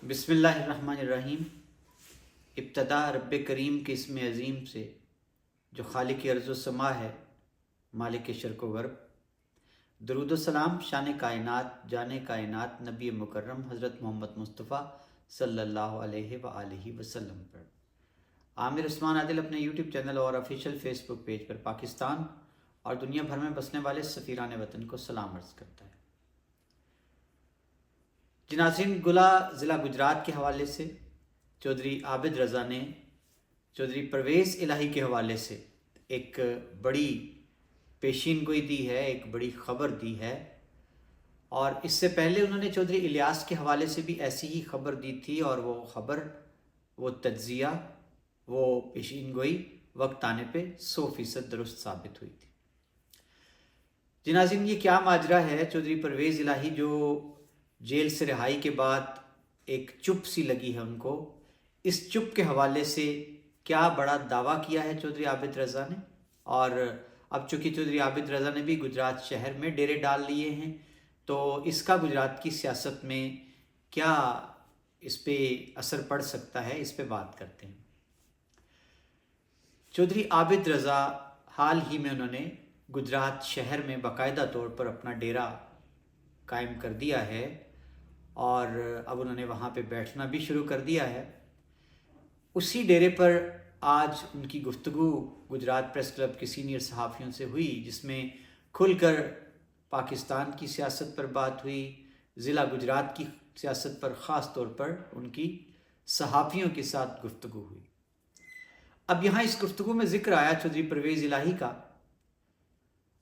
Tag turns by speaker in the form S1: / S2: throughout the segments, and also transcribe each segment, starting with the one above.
S1: बिस्मिल्लाहिर्रहमानिर्रहीम। इब्तदा रब करीम के इसम अज़ीम से जो खालिक अर्ज़ व समा है, मालिक शर्क़ व ग़र्ब। दरूद व सलाम शान कायनात जाने कायनात नबी मुकर्रम हज़रत मोहम्मद मुस्तफ़ा सल्लल्लाहु अलैहि व आलिहि वसल्लम पर। आमिर उस्मान आदिल अपने यूट्यूब चैनल और ऑफिशियल फेसबुक पेज पर पाकिस्तान और दुनिया भर में बसने वाले सफ़ीरान वतन को सलाम अर्ज़ करता है। नाज़रीन, गुला ज़िला गुजरात के हवाले से चौधरी आबिद रज़ा ने चौधरी परवेज़ इलाही के हवाले से एक बड़ी पेशीन गोई दी है, एक बड़ी ख़बर दी है। और इससे पहले उन्होंने चौधरी इलियास के हवाले से भी ऐसी ही खबर दी थी, और वो ख़बर, वो तज्ज़िया, वो पेशीन गोई वक्त आने पे 100% दुरुस्त साबित हुई थी। नाज़रीन, ये क्या माजरा है? चौधरी परवेज़ इलाही जो जेल से रिहाई के बाद एक चुप सी लगी है उनको, इस चुप के हवाले से क्या बड़ा दावा किया है चौधरी आबिद रज़ा ने। और अब चूँकि चौधरी आबिद रज़ा ने भी गुजरात शहर में डेरे डाल लिए हैं, तो इसका गुजरात की सियासत में क्या इस पे असर पड़ सकता है, इस पे बात करते हैं। चौधरी आबिद रज़ा हाल ही में उन्होंने गुजरात शहर में बाकायदा तौर पर अपना डेरा कायम कर दिया है, और अब उन्होंने वहाँ पे बैठना भी शुरू कर दिया है। उसी डेरे पर आज उनकी गुफ्तगू गुजरात प्रेस क्लब के सीनियर सहाफ़ियों से हुई, जिसमें खुलकर पाकिस्तान की सियासत पर बात हुई, ज़िला गुजरात की सियासत पर ख़ास तौर पर उनकी सहाफ़ियों के साथ गुफ्तगू हुई। अब यहाँ इस गुफ्तगू में ज़िक्र आया चौधरी परवेज़ इलाही का,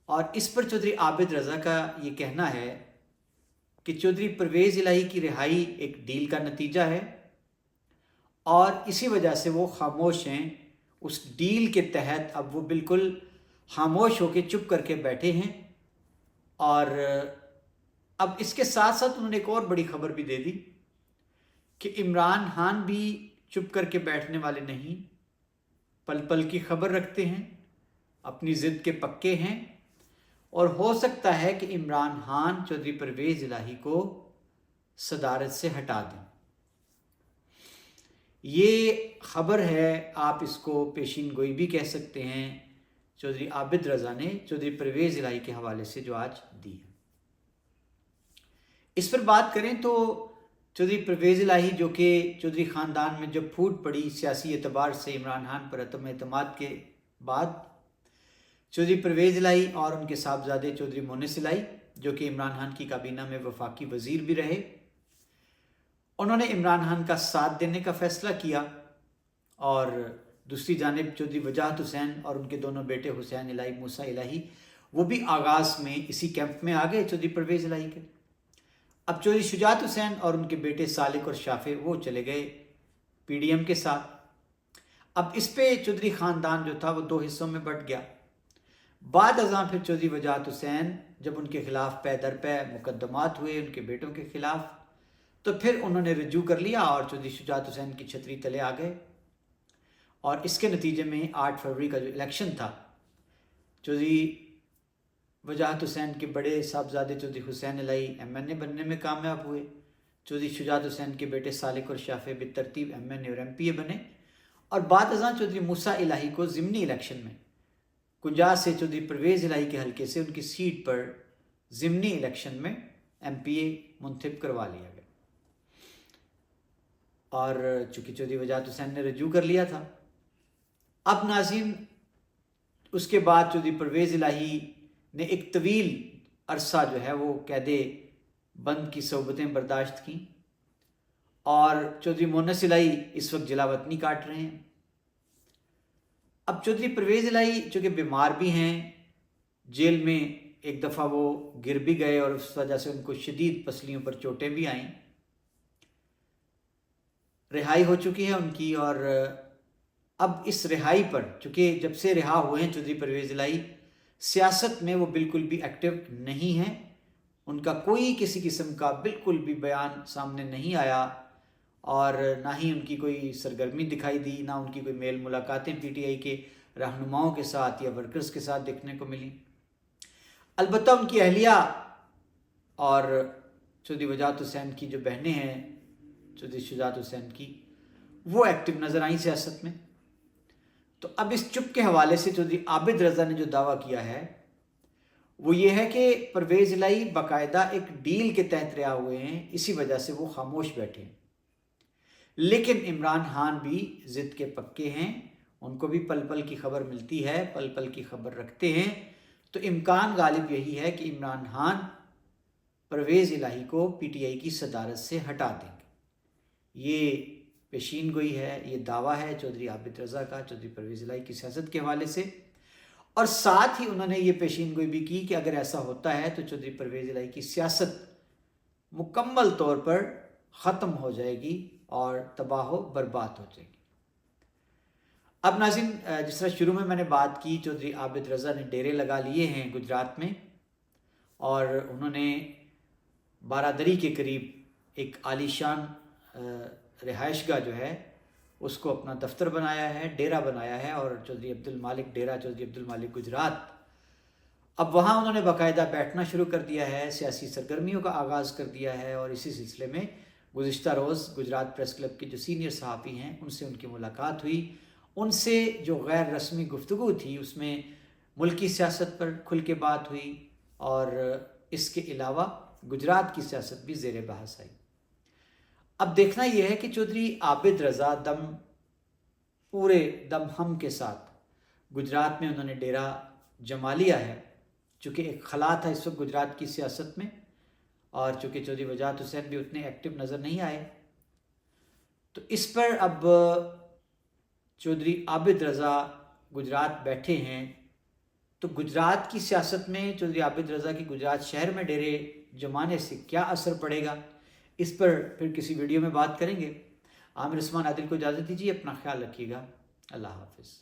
S1: और इस पर चौधरी आबिद रज़ा का ये कहना है कि चौधरी परवेज़ इलाही की रिहाई एक डील का नतीजा है, और इसी वजह से वो खामोश हैं। उस डील के तहत अब वो बिल्कुल खामोश होकर चुप करके बैठे हैं। और अब इसके साथ साथ उन्होंने एक और बड़ी खबर भी दे दी कि इमरान खान भी चुप करके बैठने वाले नहीं, पल पल की खबर रखते हैं, अपनी ज़िद के पक्के हैं, और हो सकता है कि इमरान खान चौधरी परवेज़ इलाही को सदारत से हटा दें। ये खबर है, आप इसको पेशीन गोई भी कह सकते हैं, चौधरी आबिद रज़ा ने चौधरी परवेज़ इलाही के हवाले से जो आज दी है। इस पर बात करें तो चौधरी परवेज़ इलाही, जो कि चौधरी ख़ानदान में जब फूट पड़ी सियासी एतबार से इमरान खान पर अदम एतमाद के बाद, चौधरी परवेज़ इलाही और उनके साहबजादे चौधरी मोनिस इलाही, जो कि इमरान खान की काबीना में वफाकी वज़ीर भी रहे, उन्होंने इमरान खान का साथ देने का फ़ैसला किया। और दूसरी जानिब चौधरी वजाहत हुसैन और उनके दोनों बेटे हुसैन इलाही, मूसा इलाही, वो भी आगाज़ में इसी कैंप में आ गए चौधरी परवेज़ इलाही के। अब चौधरी शुजात हुसैन और उनके बेटे सालिक और शाफे वो चले गए PDM के साथ। अब इस पे चौधरी ख़ानदान जो था वो दो हिस्सों में बट गया। बाद अज़ां फिर चौधरी वजाहत हुसैन जब उनके खिलाफ पै दर पै मुकदमात हुए उनके बेटों के खिलाफ, तो फिर उन्होंने रजू कर लिया और चौधरी शुजात हुसैन की छतरी तले आ गए। और इसके नतीजे में 8 फरवरी का जो इलेक्शन था, चौधरी वजाहत हुसैन के बड़े साहबजादे चौधरी हुसैन इलाही MNA बनने में कामयाब हुए। चौधरी शुजात हुसैन के बेटे सालिक और शाफे बेतरतीब MNA और MPA बने। और बाद अज़ां चौधरी मूसा इलाही को ज़िमनी इलेक्शन में कुंजा से चौधरी परवेज़ इलाही के हल्के से उनकी सीट पर ज़िमनी इलेक्शन में MPA मुंतखब करवा लिया गया। और चूँकि चौधरी वजाहत हुसैन ने रजू कर लिया था, अब नाज़रीन उसके बाद चौधरी परवेज़ इलाही ने एक तवील अरसा जो है वो कैदे बंद की सोबतें बर्दाश्त की, और चौधरी मोनिस इलाही इस वक्त जलावतनी काट रहे हैं। अब चौधरी परवेज़ इलाही चूँकि बीमार भी हैं, जेल में एक दफ़ा वो गिर भी गए और उस वजह से उनको शदीद पसलियों पर चोटें भी आईं। रिहाई हो चुकी है उनकी, और अब इस रिहाई पर चूँकि जब से रिहा हुए हैं चौधरी परवेज़ इलाही, सियासत में वो बिल्कुल भी एक्टिव नहीं हैं। उनका कोई किसी किस्म का बिल्कुल भी बयान सामने नहीं आया, और ना ही उनकी कोई सरगर्मी दिखाई दी, ना उनकी कोई मेल मुलाकातें PTI के रहनुमाओं के साथ या वर्कर्स के साथ देखने को मिली। अलबत्ता उनकी अहलिया और चौधरी वजाहत हुसैन की जो बहनें हैं چودھری شجاعت حسین کی، وہ ایکٹیو نظر آئیں سیاست میں۔ تو اب اس چپ کے حوالے سے چودھری عابد رضا نے جو دعویٰ کیا ہے وہ یہ ہے کہ پرویز الہی باقاعدہ ایک ڈیل کے تحت رہا ہوئے ہیں، اسی وجہ سے وہ خاموش بیٹھے ہیں۔ لیکن عمران خان بھی ضد کے پکے ہیں، ان کو بھی پل پل کی خبر ملتی ہے، پل پل کی خبر رکھتے ہیں، تو امکان غالب یہی ہے کہ عمران خان پرویز الہی کو پی ٹی آئی کی صدارت سے ہٹا دیں گے۔ یہ پیشین گوئی ہے، یہ دعویٰ ہے چودھری عابد رضا کا چودھری پرویز الہی کی سیاست کے حوالے سے، اور ساتھ ہی انہوں نے یہ پیشین گوئی بھی کی کہ اگر ایسا ہوتا ہے تو چودھری پرویز الہی کی سیاست مکمل طور پر ختم ہو جائے گی اور تباہ و برباد ہو جائے گی۔ اب ناظرین، جس طرح شروع میں نے بات کی، چودھری عابد رضا نے ڈیرے لگا لیے ہیں گجرات میں، اور انہوں نے بارادری کے قریب ایک عالی شان رہائش گاہ جو ہے اس کو اپنا دفتر بنایا ہے، ڈیرا بنایا ہے، اور چودھری عبد المالک ڈیرا چودھری عبد المالک گجرات، اب وہاں انہوں نے باقاعدہ بیٹھنا شروع کر دیا ہے، سیاسی سرگرمیوں کا آغاز کر دیا ہے، اور اسی سلسلے میں گزشتہ روز گجرات پریس کلب کے جو سینئر صحافی ہیں ان سے ان کی ملاقات ہوئی، ان سے جو غیر رسمی گفتگو تھی اس میں ملکی سیاست پر کھل کے بات ہوئی، اور اس کے علاوہ گجرات کی سیاست بھی زیر بحث آئی۔ اب دیکھنا یہ ہے کہ چودھری عابد رضا پورے دم ہم کے ساتھ گجرات میں انہوں نے ڈیرا جما لیا ہے، چونکہ ایک خلا تھا اس وقت گجرات کی سیاست میں، اور چونکہ چودھری وجاہت حسین بھی اتنے ایکٹیو نظر نہیں آئے، تو اس پر اب چودھری عابد رضا گجرات بیٹھے ہیں، تو گجرات کی سیاست میں چودھری عابد رضا کی گجرات شہر میں ڈیرے جمانے سے کیا اثر پڑے گا، اس پر پھر کسی ویڈیو میں بات کریں گے۔ عامر عثمان عادل کو اجازت دیجیے، اپنا خیال رکھیے گا، اللہ حافظ۔